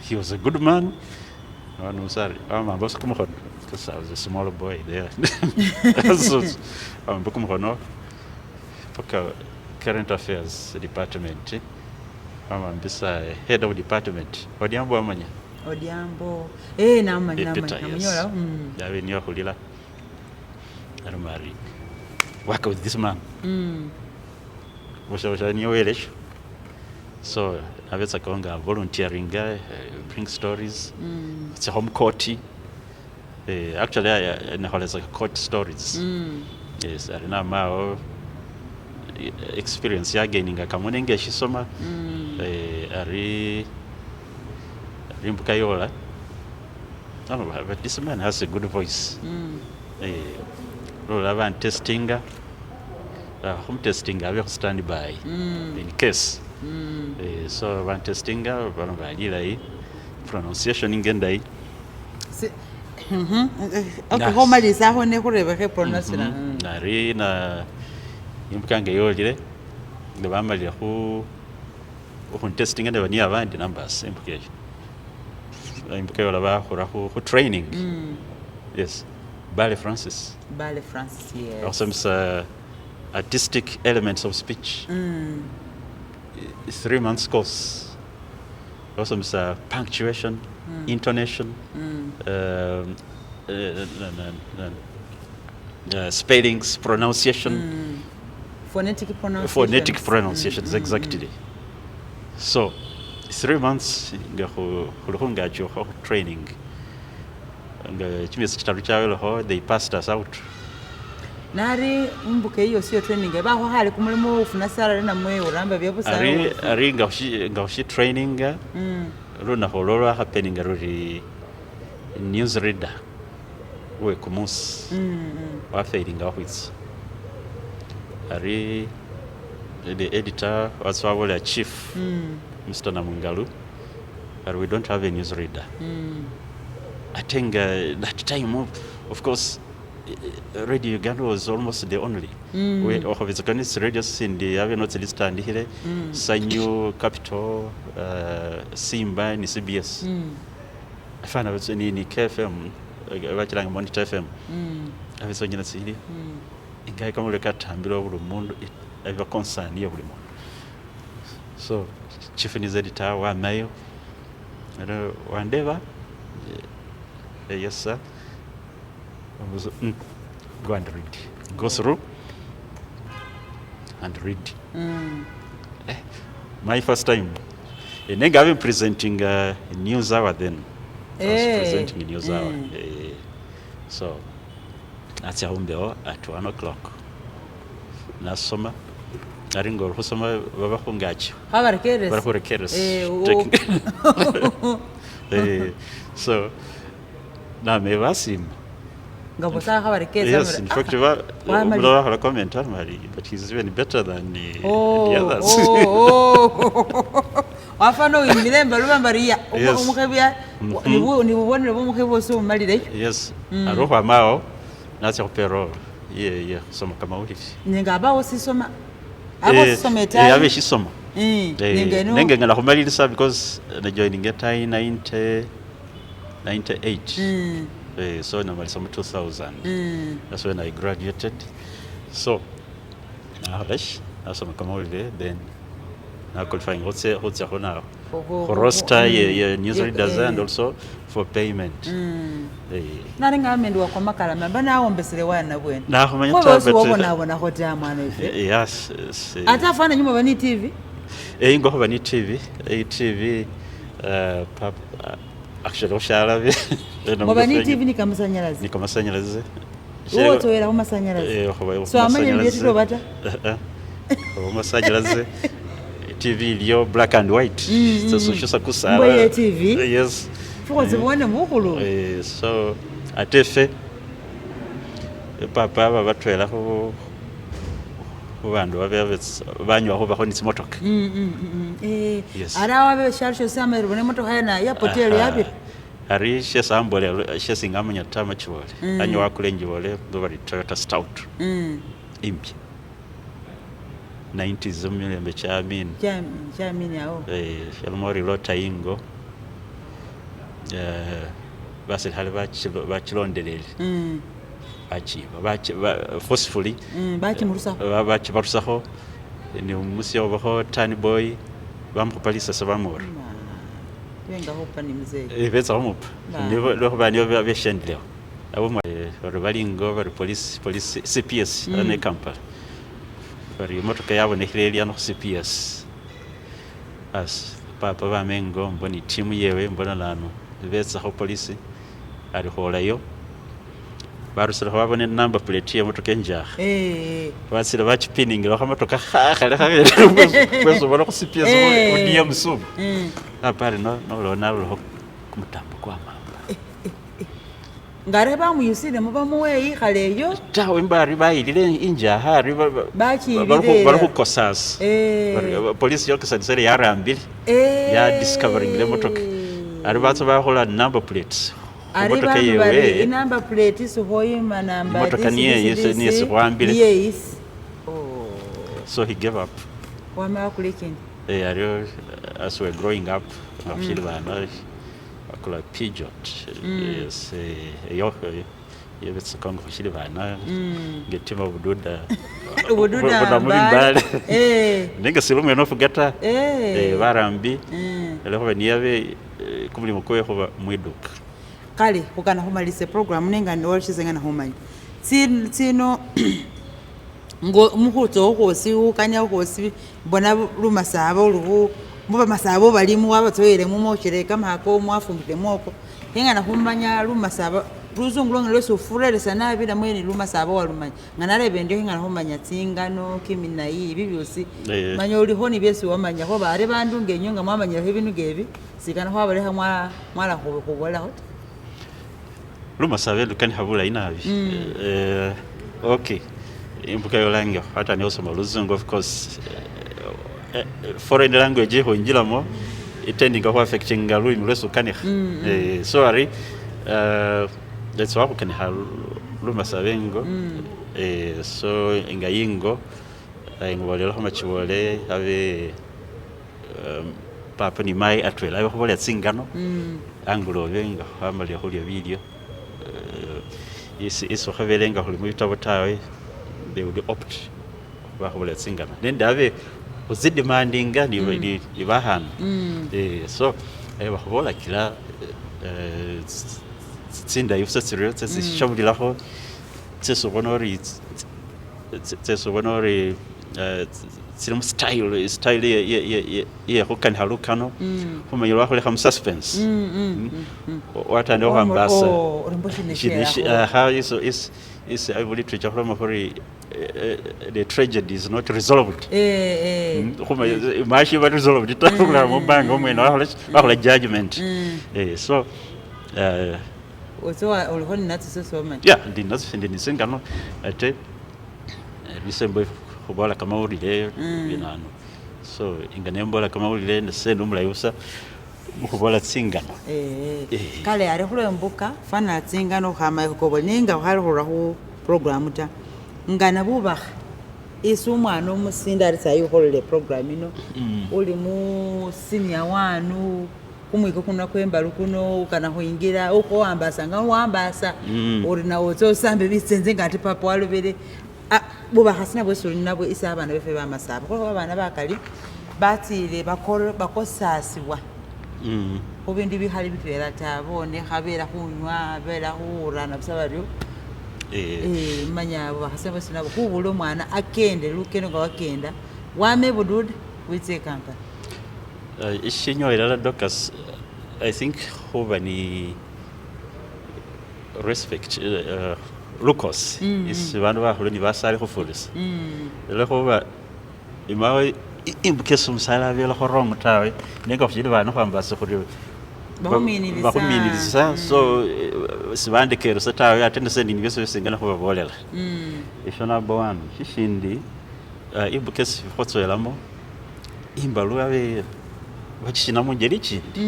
he was a good man I'm sorry I'm boss come on because I was a small boy there so I'm book no for current affairs department I'm bisa head of department Odiambo amanya Odiambo namanya namunyola yawe niyo khulila armari work with this man washa niyo welesh so avetsa konga volunteering guy bring stories it's a home court actually I know like court stories yes arina mao experience yagaininga kamone ngeshisoma ari mbukayola but this man has a good voice lolaba ntestinga humtestinga abe stand by in case so bantestinga bano balilai pronunciation ingendai okay homalisa aho ne kureba pronunciation nari na imbukange yolire ngabamalira ku testinga ndabani abandi numbers imbukeyo imbukeyo labakora ku training yes Bale Francis yes also some artistic elements of speech 3 months course also some punctuation intonation spellings pronunciation phonetic pronunciations exactly so 3 months nga khulunga jo training nga chimesi chitaru chawe ho they passed us out nari mbuke hiyo sio training baho hali kumulimo ufuna salary na mwe uramba byabusa ari nga ushi training runa holora happening ruri news reader we kumus wa failing office ari the editor was our chief Mr. Namungalu but we don't have a news reader I think that time of course Radio Uganda was almost the only we of its organized radios in the have not listed and here Sanyu Capital Simba ni CBS afana wetse ni KFM bakiranga Monitor FM abiso nyina siri ingaye kamule katambira buli mundu aba concern ya buli mundu so chief news editor wa mayo wandeva yes sir go and read go through and read my first time and I've been presenting news hour then I was presenting news hour so that's how at 1 o'clock nasoma aringo husoma baba kungacho barakurekeres so na me vasim ngabosa habarekeza yes in fact we have a comment Mari but he's even better than the others wafano imilemba lubambaria umukebya ni bubonere bomukebo so malire yes aroho amao natyo pero ye soma kama uhivi ninga bawo sisoma abo sisoma etai yabe shisoma nenge ngala kumalirisa because na joining etai 98 so na malisoma 2000 that's when I graduated so nasoma kama uhivi then na qualifying hotse hona for roster ye news readers and also for payment nari ngamendwa kwa makala mamba nawo mbesere wana bwena na kumanya tabet wabona hoja mwana ife yes atafana nyuma bani TV ngo bani TV actually osharabe bani TV ni kamasanyalazi woto era umasanyalazi so amanye ndiye bata umasanyalazi TV iliyo black and white so sho sakusara mboye TV yes fuko zibone mukulu so atefe papa babatwela ko bandu banywa ho baho nitsi motoka ara wabe sharsho samere bone motoka yana ya poteri yabi ari shesambole shesingamanya tama chibole anywa kulenji bole bari Toyota Stout impya 90s milembe chamini yao yalmori lota ingo basi hali bachilondelele forcefully bachibarusaho ni umusio baho tani boy bamukupalisa sabamura wenga hopa ni mzee beza homupa nibo lo bani beshendleo abo balingo bari police CPS ane Kampala bari motoka yabo nekireli ano CPS as papa bamengo mboni timu yewe mbona lano beza ho police ali holayo barusiraho babone number plate y'emotoka enjaha basira bakipiningiraho akamotoka khale khabere kwezo ubona kusipia odiya musumu apari nolona ruho kumutambo kwa mamba ngare bamuyusire muba muweyi khaleyo tawe mbari bayilile injaha ari bari khukosasa polisi yokisanisere yarambile ya discovering le motoka ari batso bakhola number plates ari bantu bari number plate sihoyima number motoka niye sikwambile yes so he gave up wama kulikini ari as we growing up afili bana akula Peugeot yes yo yebetse kongo fishili bana ngetima bududa mbale ninga silume no fugata barambi leho baniyabe kumuli mukoye ko mwiduka kale ukana humalise program ninga ndolshizenga na humanyi tsino ngo muhuto hosi ukanya hosi bona lumasaba uluhu muba masabo balimu wabatsoyere mumochire kama hako mwafumbite moko yenga na humanya lumasaba ruzungulonga lweso furere sana bila mwene lumasaba walumanya nganarebe ndio yenga na humanya tsingano kimina ibi byosi manyo uli honi byesu wamanya ho bare bandu ngenyonga mwamanya ibintu gebi sikana ho bare hamwa mwala kubola hot lumasaba lukani habula inabi okay imbuka yolango hata ni osoma luzungu of course foreign language ho njilamo itending of affecting galui mleso kani sorry that's why can have luma sabengo so ingayingo ingwalelo kama chiwole ave papa ni mai atwela ave khobole tsingano angulo venga family holio video iso khavelenga kholi mubitabo tawe they would opt ba khobole tsingano nende ave uzidemandinga ni bahana so bakhobola kila tsinda yose serious tsishabuliraho tsesobonori tsirum style ye hokani halukano kumayirwa khole kham suspense watande ohambasa how is I believe literature from the tragedy is not resolved kuma mashi ba resolved tafuga mubanga omwena wakhola judgment so so ulihoni natso soma ndinasingano ate bisembo khobola kama urile binano so inganembola kama urile ndesendo mulayusa mukhobola tsingano kale ari khulombuka fana tsingano khama khoboninga khali khurahu program ta ngana bubakha isumwana omusinda ari sayi kholele program ino uli mu senior wanu kumwiko kuna kwembalu kuno kana huingira uko ambasa ngawambasa uri na ozo sambe bitsenze ngati papa walobere buba hasina bwesuri nabo isa abana befe bamasaba ko abana bakali batile bakosasiwa ubindi bihali bitwera tabone khabera kunywa bera hurana bisabaryo manya abo hasina bwesuri kubulo mwana akende lukeno ngawakenda wame budud witse kanka ishinyo ilala doctors I think hobani respect Lucas is bantu bahulu ni basali khufulisa le khoba imawe imbuke sumsala bela khorong tawe nenga fujile bana khambasa khuri bakuminilisa so sibandikero satawe atende sendi ngeso singana khoba bolela ishona bwan shishindi imbuke khotsoelamo imbalu abe bachina mungeri chindi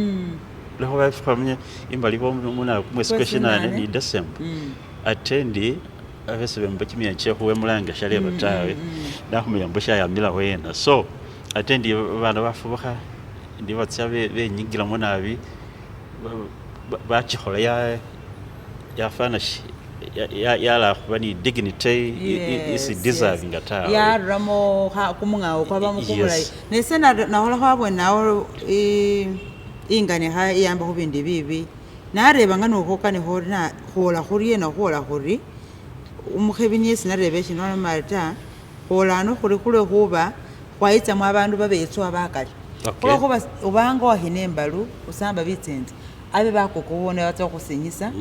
leho bafamye imbali bo muna kumwesi kweshinane ni December atendi abese bambakimya chehuwe mulanga shale batawe nakumya mbosha ya mila wena so atendi bana bafubuka ndi batsya benyigira munabi bachikhola ya fanashi ya la bani dignity is deserving ata ya ramo ha kumunga kwa bamukubula nesena nahola kwabwe nawo ingane ha yamba kubindi bibi nareba ngano kokane horina hola khuriye na hola khuri umukhebinyesi narebe shino marta hola no khuri kule kuba kwaitsa mwa abantu babetso abakali kuba ubanga wahinembalu usamba bitsenze abe bakokubona batsa kusinyisa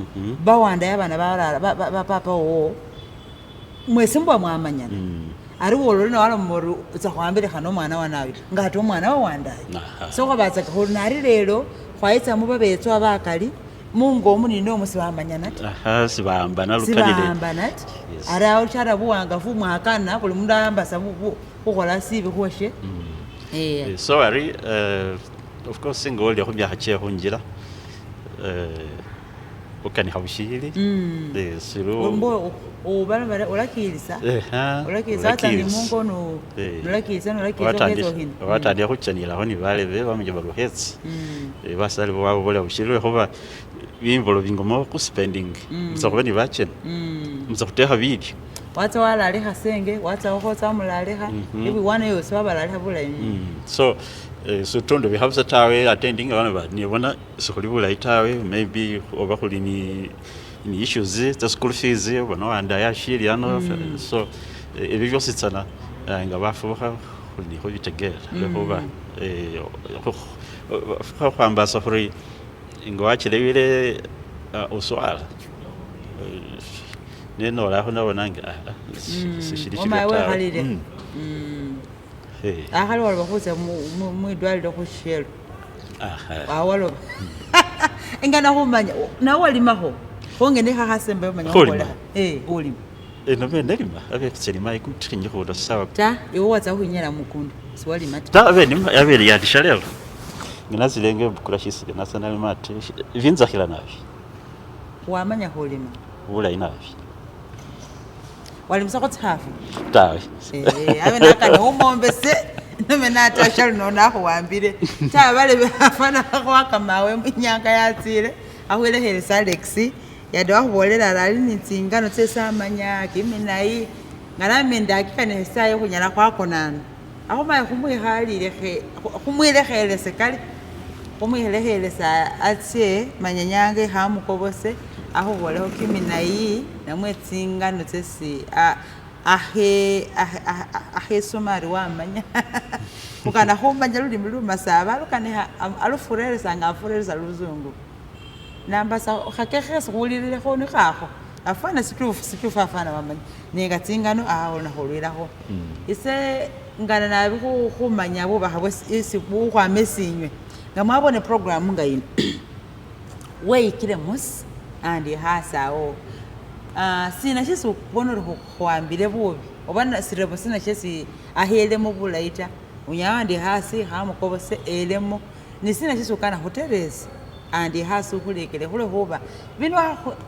bawandayo abana bapapa wo mwesi mbwa mwamanyana ari wololo na wala mori utsakwambire khano mwana wanawe ngati omwana wawandayo so kwabatsa khori nari lero khwaitsa mu babetso abakali mungo munini omusi bamanyana ati sibambana lukanile sibambana ati ari aho chara buwangafu mwakana buli mundu ambasa kukhola sibi khoshe so ari of course ngolya khumyakha che khunjira ukanikha bushili siru ubala ulakilisa atandi mungo nolakilisa watandya khuchanilakho ni balebe bamanya baluhetsi basali bwabo bola bushili lwekhuba bimbolo bingoma kuspending mutsa khuba ni bachena mutsa khutekha bilyo watsa walalekha senge watsa khotsa wamulalekha ibiwana yose wabalalekha bulayi so sutondo bihabisa tawe attending abana ba nibona sikhuli bulayi tawe maybe oba khuli ni issues the school fees bona wanda yashiri ano so ebyo byose tsana nga bafuha khuli ho bitegera lekuba khwambasa khuri ngo achilewile uswala neno la khona bonanga sishirishika tawe akhali waliba khutsa mwidwaliro khushelo awaloba engana khumanya nawe walimakho khongene khakhasembe umanya khola ulima nobe ndalima abe tselima ikutikhinye khola sawa ta iwe watsa khuinyala mukunda siwalima ta abe yadisha lelo nginazilenge bukula shisile nasanali mate vinzakhila nabi wamanya khulima bulayi nabi walimisa khotsafu tawe abe nakane umombese nome natashalo nonakho wambire ta bale bafana khwakamawe munyanga yatsile akhwelehelesa Alex yade wakhubolela lali nitsingano tsesamanya kiminayi ngalame ndakikane saye khunyala khwakonana akhumaya khumwilekhelese kali khumwilekhelesa atse manyanyange khamukobose akhuboleho kiminayi namwe tsingano tsesi ahe somari wamanya ukana khumanya lulimi lumasaba lukane alufureresa nga afureresa luzungu nambasa khakekhesi khulilile khoni khakho afana situfu afana wamanya nenga tsingano awona khulwilakho ise ngana nabi khumanya bubakha bwesi bukhwama esinywe nga mwabone program nga yino weyikile musi andi hasawo sina shesi ukubona uri khwambile bubi oba sirebo sina shesi ahelemo bulaita unyawandi hasi hamukobose elemo nisina shesi ukana hoterezi andi hasi ukhulekele khule khuba bino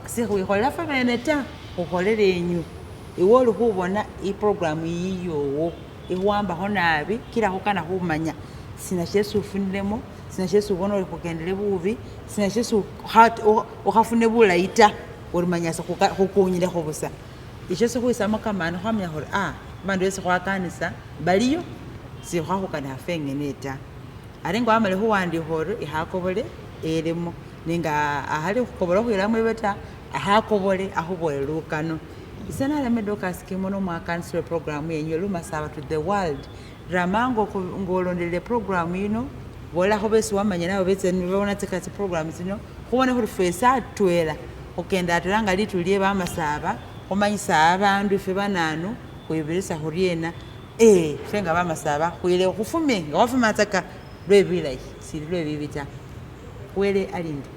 sikhwikholela ffe bene ta khukholele enyu iwe oli khubona iprogramu yiyowo ikhwambakho nabi kila khukana khumanya sina shesi ufunilemo sina shesi ubona uri khukendele bubi sina shesi ukhafune bulayi ta urimanyasa khukunyilekho busa isho sikhuisamo kamani khwamanya khuri bandu besi khwakanisa baliyo sikhwakhukana hafengene ta ari ngo amale khuwandikha ori ikhakobole elemo ninga ahali khukobola khwilamo ibe ta akhakobole akhubole lukano ise nalemedde kasikimo nomwakanisile programu yenyu lumasaba to the world ramango ngolondelele programu yino bolakho besi wamanya nabo betse nibona tsikatsi programu zino khubone khuri fesa atwela okenda atulanga litulie bamasaba khumanyisa abandu ife bananu khwibirisa khuriena fenga bamasaba khwile khufume nga wafuma tsaka lwebilayi sili lwebibita wele alinde